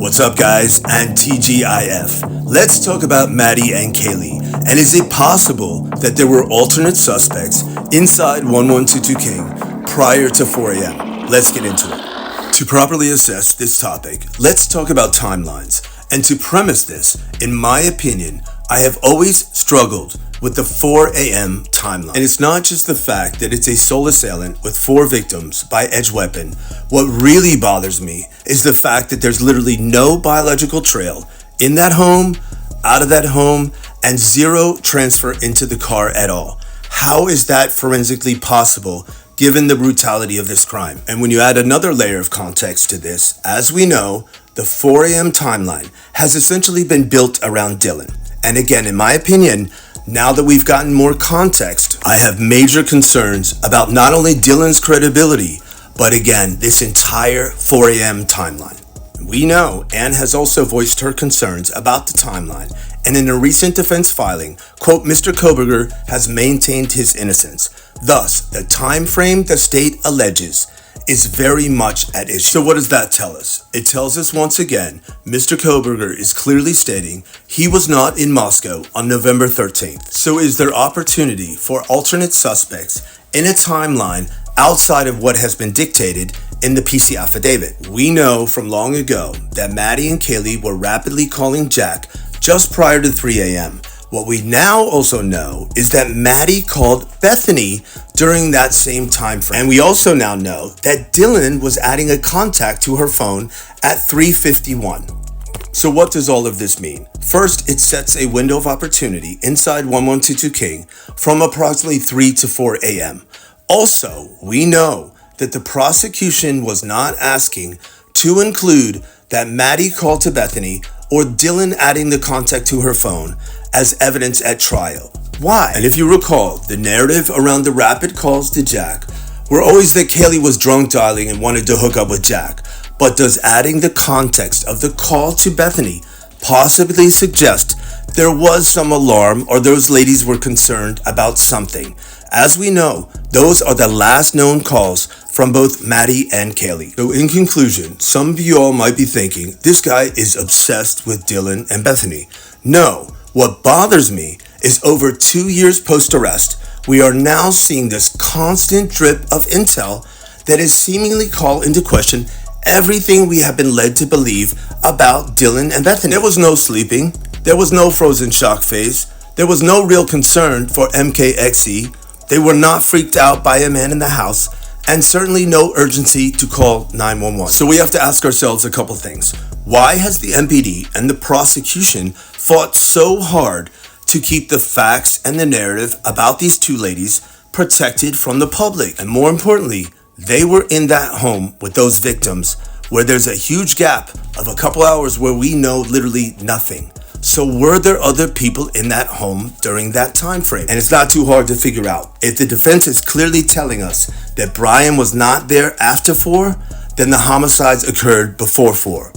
What's up, guys, and TGIF. Let's talk about Maddie and Kaylee. And is it possible that there were alternate suspects inside 1122 King prior to 4 a.m.? Let's get into it. To properly assess this topic, let's talk about timelines. And to premise this, in my opinion, I have always struggled with the 4 a.m. timeline. And it's not just the fact that it's a sole assailant with 4 victims by edge weapon. What really bothers me is the fact that there's literally no biological trail in that home, out of that home, and 0 transfer into the car at all. How is that forensically possible given the brutality of this crime? And when you add another layer of context to this, as we know, the 4 a.m. timeline has essentially been built around Dylan. And again, in my opinion, now that we've gotten more context, I have major concerns about not only Dylan's credibility, but again, this entire 4 a.m. timeline. We know Anne has also voiced her concerns about the timeline, and in a recent defense filing, quote, Mr. Koberger has maintained his innocence. Thus, the time frame the state alleges is very much at issue. So what does that tell us? It tells us once again, Mr. Koberger is clearly stating he was not in Moscow on November 13th. So is there opportunity for alternate suspects in a timeline outside of what has been dictated in the PC affidavit? We know from long ago that Maddie and Kaylee were rapidly calling Jack just prior to 3 a.m. What we now also know is that Maddie called Bethany during that same time frame. And we also now know that Dylan was adding a contact to her phone at 3:51. So what does all of this mean? First, it sets a window of opportunity inside 1122 King from approximately 3 to 4 a.m. Also, we know that the prosecution was not asking to include that Maddie called to Bethany or Dylan adding the contact to her phone as evidence at trial. Why? And if you recall, the narrative around the rapid calls to Jack were always that Kaylee was drunk dialing and wanted to hook up with Jack. But does adding the context of the call to Bethany possibly suggest there was some alarm or those ladies were concerned about something? As we know, those are the last known calls from both Maddie and Kaylee. So in conclusion, some of you all might be thinking, this guy is obsessed with Dylan and Bethany. No, what bothers me is over 2 years post-arrest, we are now seeing this constant drip of intel that is seemingly call into question everything we have been led to believe about Dylan and Bethany. There was no sleeping. There was no frozen shock phase. There was no real concern for MKXE. They were not freaked out by a man in the house, and certainly no urgency to call 911. So we have to ask ourselves a couple things. Why has the MPD and the prosecution fought so hard to keep the facts and the narrative about these two ladies protected from the public? And more importantly, they were in that home with those victims where there's a huge gap of a couple hours where we know literally nothing. So were there other people in that home during that time frame? And it's not too hard to figure out. If the defense is clearly telling us that Brian was not there after 4, then the homicides occurred before 4.